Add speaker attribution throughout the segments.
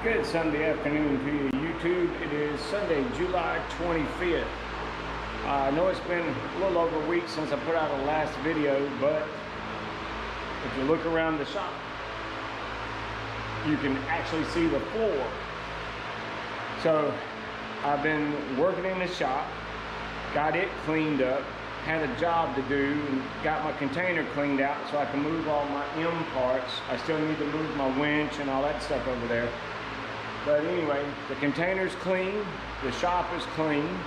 Speaker 1: Good Sunday afternoon to you, YouTube. It is Sunday, July 25th. I know it's been a little over a week since I put out a last video, but if you look around the shop, you can actually see the floor. So I've been working in the shop, got it cleaned up, had a job to do, and got my container cleaned out so I can move all my M parts. I still need to move my winch and all that stuff over there. But anyway, the container's clean, the shop is clean.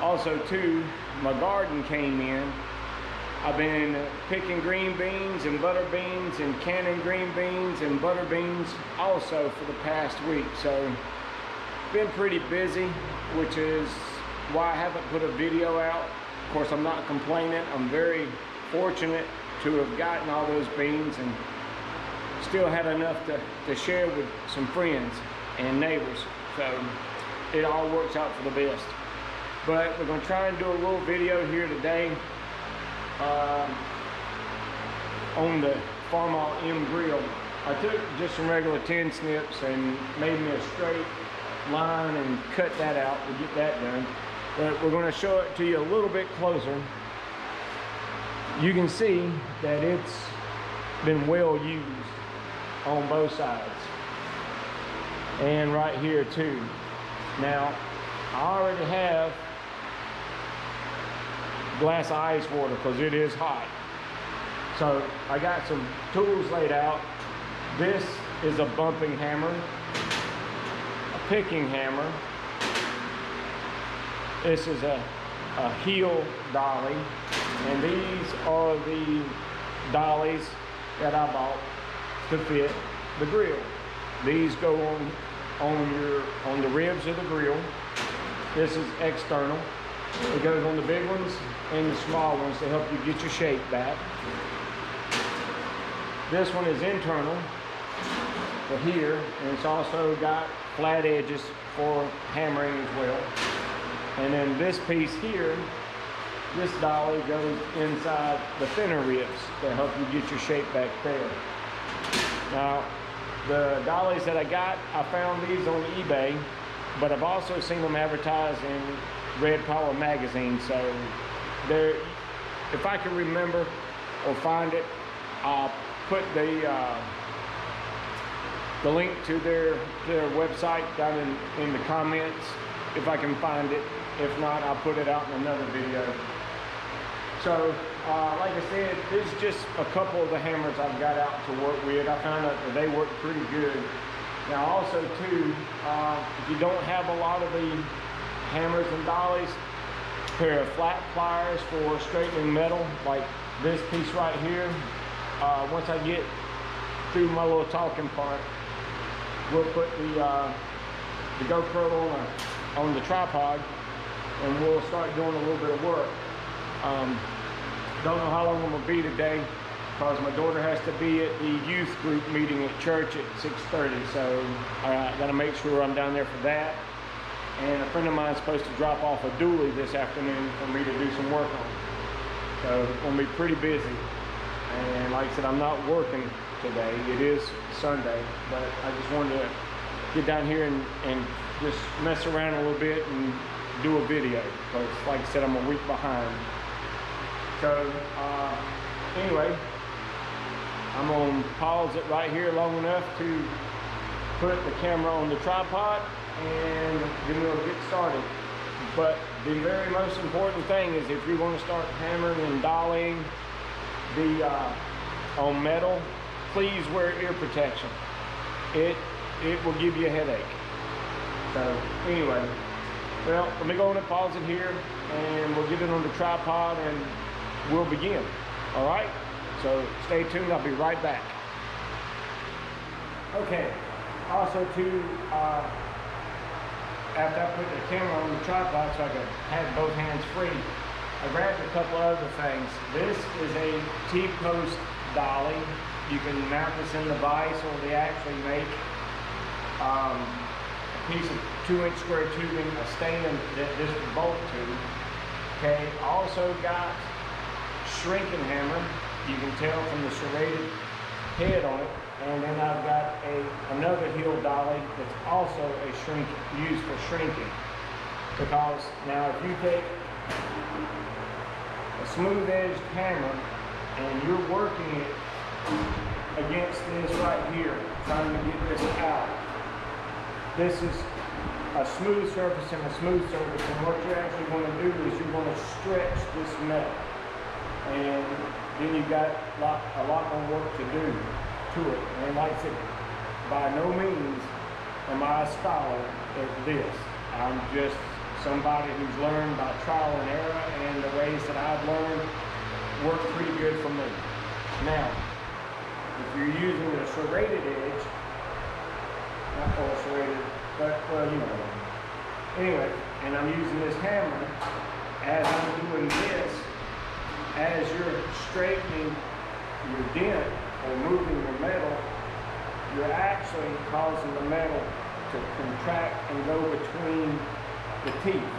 Speaker 1: Also too, my garden came in. I've been picking green beans and butter beans and canning green beans and butter beans also for the past week. So been pretty busy, which is why I haven't put a video out. Of course, I'm not complaining. I'm very fortunate to have gotten all those beans and still had enough to share with some friends and neighbors. So it all works out for the best. But we're going to try and do a little video here today on the farmall M grill. I took just some regular tin snips and made me a straight line and cut that out to get that done. But we're going to show it to you a little bit closer. You can see that it's been well used on both sides and right here too. Now I already have a glass of ice water because it is hot. So I got some tools laid out. This is a bumping hammer, a picking hammer. This is a heel dolly, and these are the dollies that I bought to fit the grill. These go on the ribs of the grill. This is external. It goes on the big ones and the small ones to help you get your shape back. This one is internal for here, and it's also got flat edges for hammering as well. And then this piece here, this dolly goes inside the thinner ribs to help you get your shape back there. Now, the dollies that I got, I found these on eBay, but I've also seen them advertised in Red Power magazine. So there, if I can remember or find it, I'll put the link to their website down in the comments if I can find it. If not, I'll put it out in another video. So, like I said, this is just a couple of the hammers I've got out to work with. I found out that they work pretty good. Now also too, if you don't have a lot of the hammers and dollies, a pair of flat pliers for straightening metal, like this piece right here. Once I get through my little talking part, we'll put the GoPro on the tripod, and we'll start doing a little bit of work. Don't know how long I'm gonna be today because my daughter has to be at the youth group meeting at church at 6:30. So I gotta make sure I'm down there for that. And a friend of mine is supposed to drop off a dually this afternoon for me to do some work on. So it's gonna be pretty busy. And like I said, I'm not working today. It is Sunday, but I just wanted to get down here and just mess around a little bit and do a video, because like I said, I'm a week behind. So anyway, I'm gonna pause it right here long enough to put the camera on the tripod, and then we'll get started. But the very most important thing is, if you want to start hammering and dollying on metal, please wear ear protection. It will give you a headache. So anyway, well, let me go on and pause it here, and we'll get it on the tripod and we'll begin. All right, so stay tuned. I'll be right back. Okay, also too, after I put the camera on the tripod so I could have both hands free, I grabbed a couple other things. This is a T-post dolly. You can mount this in the vise, or they actually make a piece of 2-inch square tubing, a stand that this will bolt to. Okay, also got shrinking hammer. You can tell from the serrated head on it And then I've got another heel dolly that's also used for shrinking. Because now if you take a smooth edged hammer and you're working it against this right here, trying to get this out, this is a smooth surface and a smooth surface, and what you're actually going to do is you're going to stretch this metal, and then you've got a lot more work to do to it. And like I said, by no means am I a scholar at this. I'm just somebody who's learned by trial and error, and the ways that I've learned work pretty good for me. Now, if you're using a serrated edge, not all serrated, but well, you know. Anyway, and I'm using this hammer, as I'm doing this, as you're straightening your dent or moving your metal, you're actually causing the metal to contract and go between the teeth.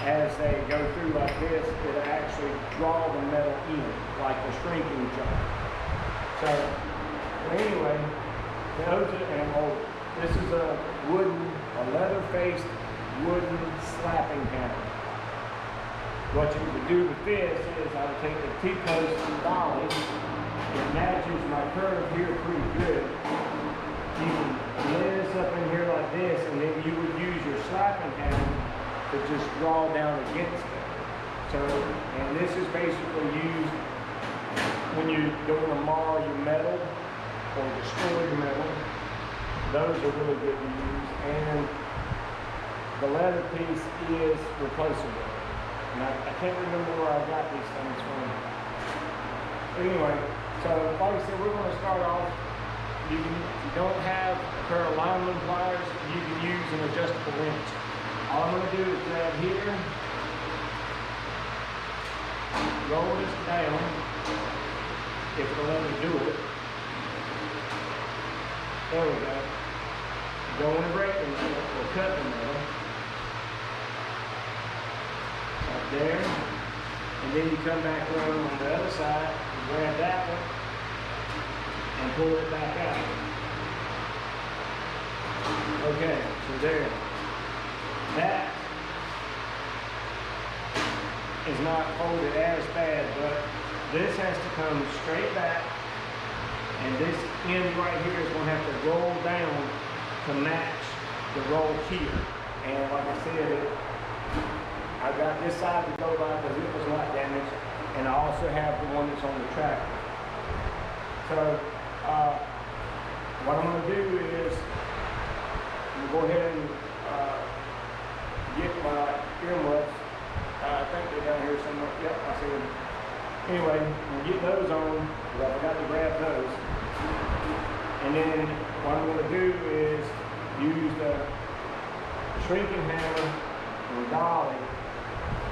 Speaker 1: As they go through like this, it'll actually draw the metal in, like a shrinking jar. So, anyway, this is a leather-faced wooden slapping hammer. What you would do with this is I would take the T-post dolly. It matches my curve here pretty good. You can lay this up in here like this, and then you would use your slapping hammer to just draw down against it. So, and this is basically used when you're going to mar your metal or destroy your metal. Those are really good to use, and the leather piece is replaceable. And I can't remember where I got these things from. Anyway, so like I said, we're going to start off. If you don't have a pair of lineman pliers, you can use an adjustable wrench. All I'm going to do is grab here, roll this down, if it'll let me do it. There we go. Don't want to break the metal or cut the metal. Right there. And then you come back around on the other side, and grab that one, and pull it back out. Okay, so there. That is not folded as bad, but this has to come straight back, and this end right here is going to have to roll down to match the roll here. And like I said, I got this side to go by because it was not damaged, and I also have the one that's on the tractor. So what I'm going to do is I'm going to go ahead and get my earmuffs. I think they're down here somewhere. Yep, I see them. Anyway, we'll get those on because I forgot to grab those. And then what I'm going to do is use the shrinking hammer and dolly.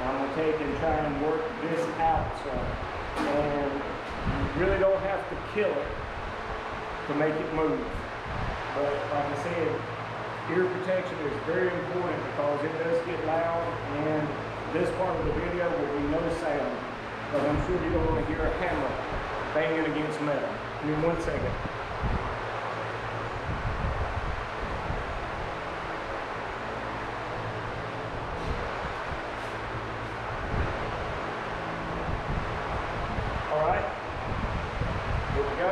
Speaker 1: I'm going to take and try and work this out some. And you really don't have to kill it to make it move. But like I said, ear protection is very important because it does get loud, and this part of the video will be no sound. But I'm sure you don't want to hear a hammer banging against metal. Give me 1 second. All right, here we go.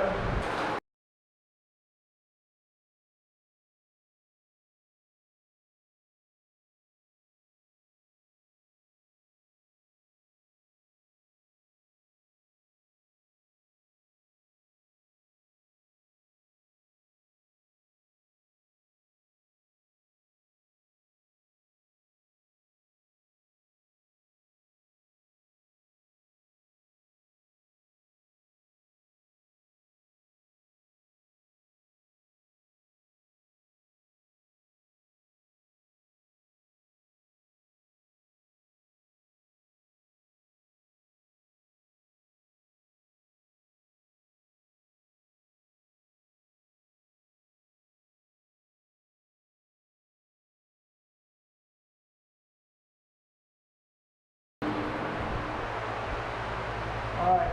Speaker 1: All right,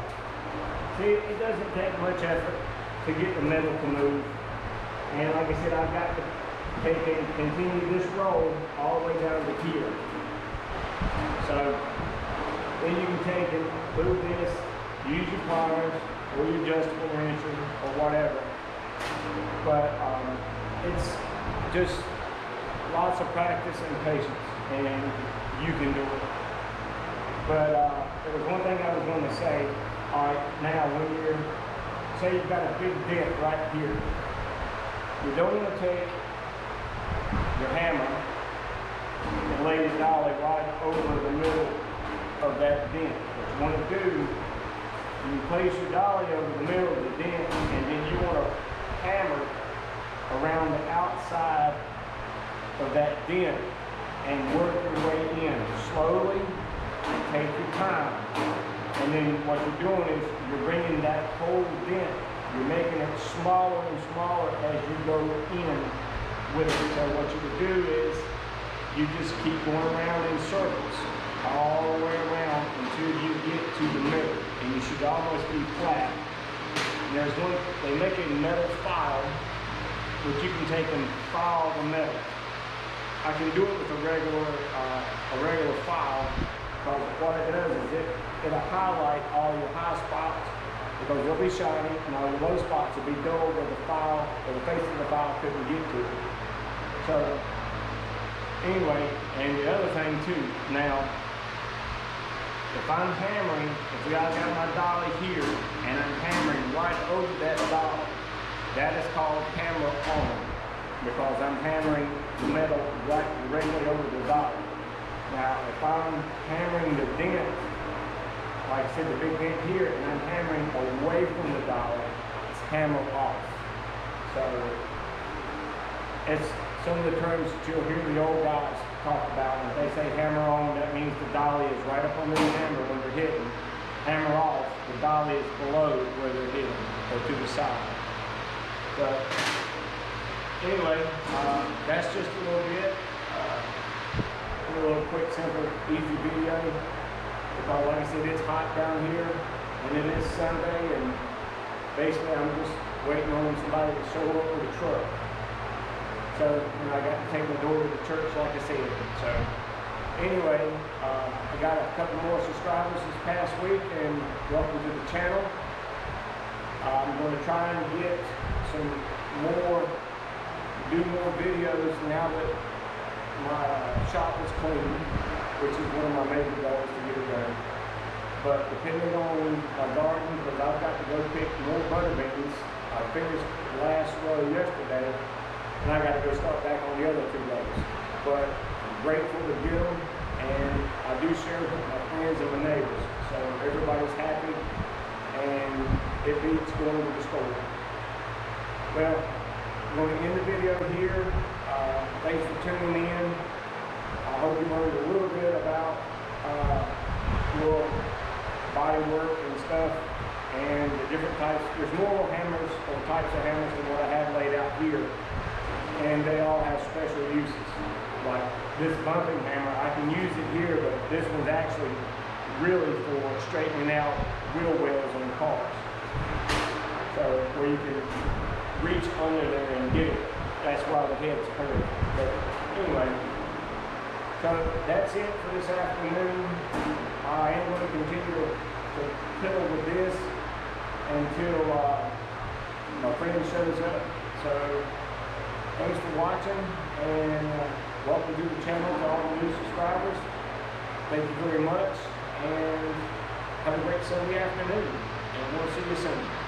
Speaker 1: see, it doesn't take much effort. to get the metal to move. And like I said, I've got to take and continue this roll all the way down to here. So then you can take and move this, use your pliers or your adjustable wrenches or whatever. But it's just lots of practice and patience, and you can do it. But there was one thing I was going to say. All right, now when you're, say you've got a big dent right here, you don't want to take your hammer and lay the dolly right over the middle of that dent. What you want to do, you place your dolly over the middle of the dent, and then you want to hammer around the outside of that dent and work your way in slowly. Take your time, and then what you're doing is you're bringing that whole dent, you're making it smaller and smaller as you go in with it. So what you can do is you just keep going around in circles all the way around until you get to the middle, and you should almost be flat. And there's one, they make a metal file which you can take and file the metal. I can do it with a regular file, because what it does is it'll highlight all your high spots, because they'll be shiny, and all your low spots will be dull where the file or the face of the file couldn't get to it. So anyway, and the other thing too, now if I'm hammering, if I've got my dolly here and I'm hammering right over that dolly, that is called hammer on, because I'm hammering the metal right directly over the dolly. Now, if I'm hammering the dent, like I said, the big dent here, and I'm hammering away from the dolly, it's hammer off. So, it's some of the terms that you'll hear the old guys talk about. When they say hammer on, that means the dolly is right up under the hammer when they're hitting. Hammer off, the dolly is below where they're hitting, or to the side. But, anyway, that's just a little bit. A little quick, simple, easy video, because like I said, it's hot down here, and it is Sunday, and basically I'm just waiting on somebody to show up with a truck. So, and I got to take my door to the church, like I said. So, anyway, I got a couple more subscribers this past week, and welcome to the channel. I'm going to try and get some more, do more videos now that my shop is clean, which is one of my major goals to get it done. But depending on my garden, because I've got to go pick more butter beans. I finished the last row yesterday, and I got to go start back on the other 2 rows. But I'm grateful to get them, and I do share with my friends and my neighbors. So everybody's happy, and it beats going to the store. Well, I'm going to end the video here. Thanks for tuning in. I hope you learned a little bit about your body work and stuff, and the different types. There's more hammers or types of hammers than what I have laid out here, and they all have special uses. Like this bumping hammer, I can use it here, but this one's actually really for straightening out wheel wells on cars. So where you can reach under there and get it. That's why the head's curved. But anyway, so that's it for this afternoon. I am going to continue to piddle with this until my friend shows up. So thanks for watching, and welcome to the channel to all the new subscribers. Thank you very much, and have a great Sunday afternoon, and we'll see you soon.